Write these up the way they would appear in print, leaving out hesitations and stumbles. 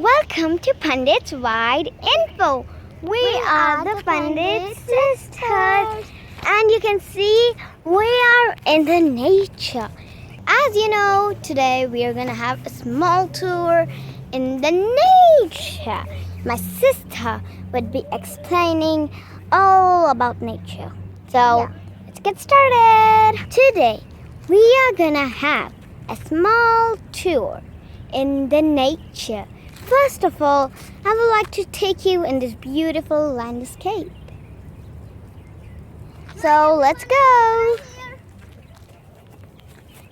Welcome to Pandit's Wide Info. We are the Pandit Sisters, and you can see we are in the nature. As you know, today we are gonna have a small tour in the nature. My sister would be explaining all about nature. So let's get started. Today we are gonna have a small tour in the nature. First of all, I would like to take you in this beautiful landscape. So let's go.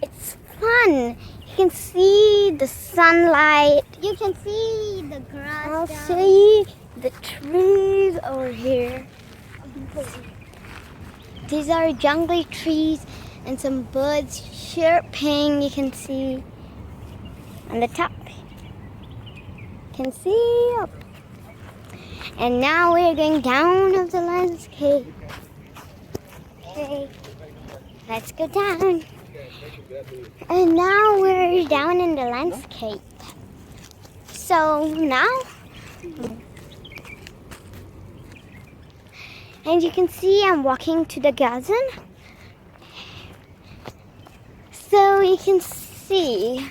It's fun. You can see the sunlight. You can see the grass. I'll see the trees over here. These are jungly trees and some birds chirping. You can see on the top. You can see up. And now we're going down of the landscape. Okay, let's go down. And now we're down in the landscape. So now, and you can see I'm walking to the garden. So you can see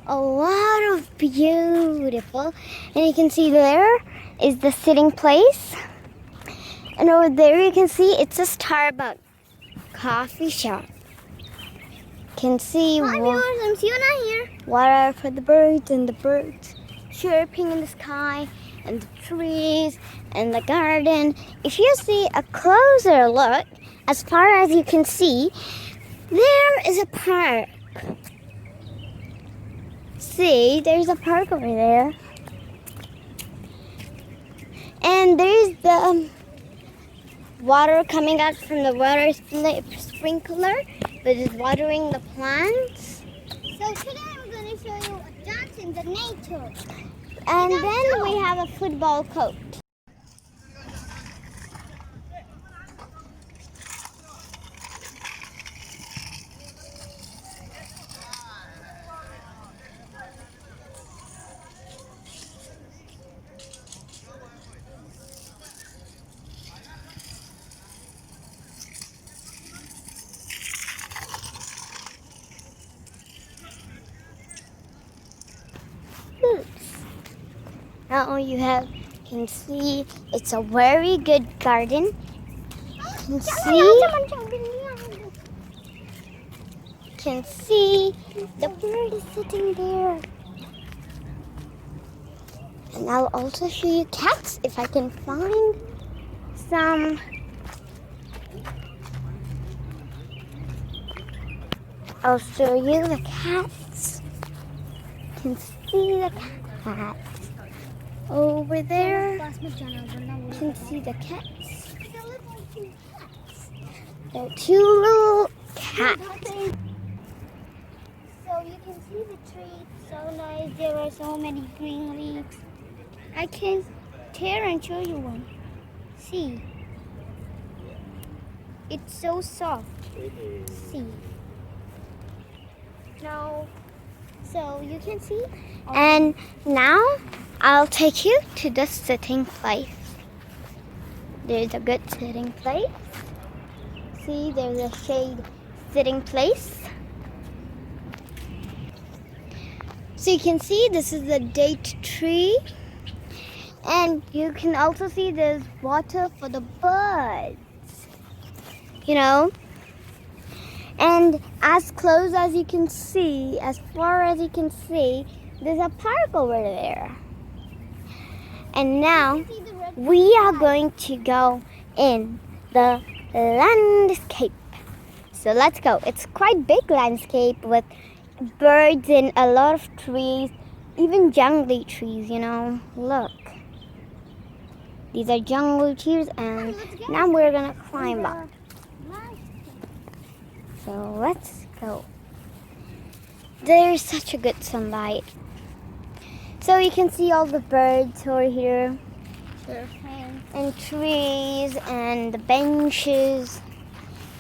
a lot of beautiful, and you can see there is the sitting place. And over there you can see it's a Starbucks coffee shop. You can see Hi viewers, I'm Siona here. water for the birds and the birds chirping in the sky and the trees and the garden. If you see a closer look, as far as you can see, there is a park. See, there's a park over there. And there's the water coming out from the water sprinkler that is watering the plants. So today I'm going to show you a dance in the nature. And then we have a football court. Now you can see it's a very good garden. You can see the bird is sitting there. And I'll also show you cats if I can find some. I'll show you the cats. You can see the cats. Over there, you can see the cats. There are two little cats. So you can see the tree, so nice. There are so many green leaves. I can tear and show you one. See, it's so soft. See. No. So you can see. And now I'll take you to the sitting place. There's a good sitting place. See, there's a shade sitting place. So you can see this is the date tree. And you can also see there's water for the birds. You know. And as close as you can see, as far as you can see, there's a park over there. And now we are going to go in the landscape. So let's go. It's quite big landscape with birds and a lot of trees, even jungly trees, you know. Look. These are jungly trees, and now we're going to climb up. So let's go. There's such a good sunlight. So you can see all the birds over here. And trees and the benches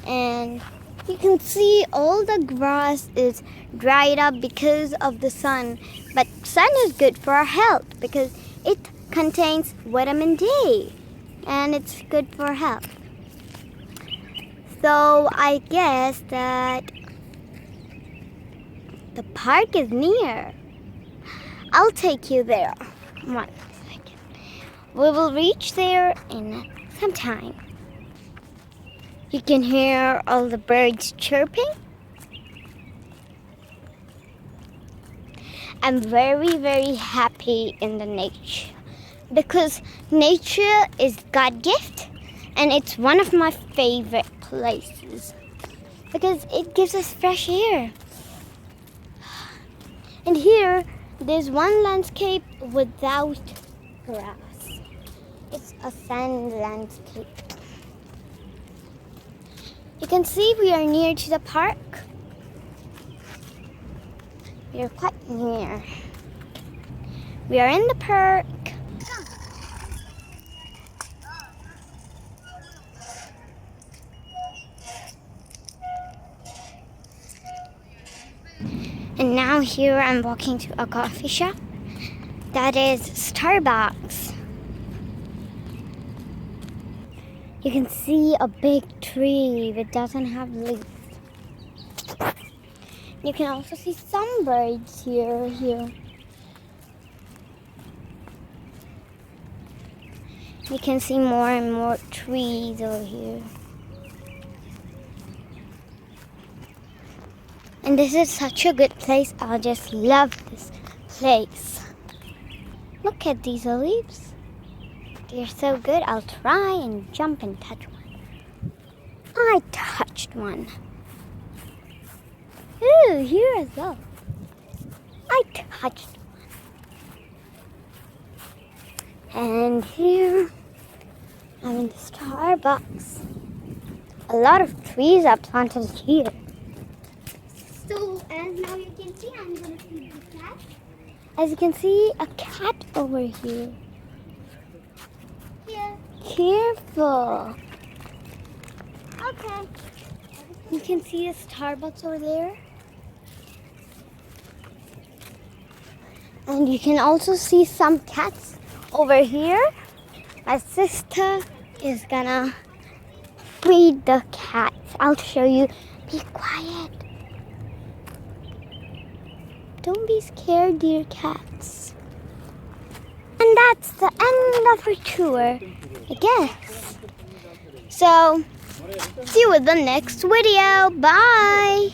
and You can see all the grass is dried up because of the sun. But sun is good for our health because it contains vitamin D and it's good for health. So I guess that the park is near. I'll take you there. 1 second. We will reach there in some time. You can hear all the birds chirping. I'm very, very happy in the nature because nature is God's gift and it's one of my favorite places because it gives us fresh air. And here, there's one landscape without grass. It's a sand landscape. You can see we are near to the park. We are quite near. We are in the park. And now here I'm walking to a coffee shop. That is Starbucks. You can see a big tree that doesn't have leaves. You can also see some birds here. You can see more and more trees over here. And this is such a good place. I just love this place. Look at these leaves. They're so good. I'll try and jump and touch one. I touched one. Ooh, here as well. I touched one. And here, I'm in the Starbucks. A lot of trees are planted here. So as now you can see, I'm gonna feed the cat. As you can see, a cat over here. Here. Careful. Okay. You can see a Starbucks over there. And you can also see some cats over here. My sister is gonna feed the cats. I'll show you. Be quiet. Don't be scared, dear cats. And that's the end of our tour, I guess. So, see you in the next video. Bye.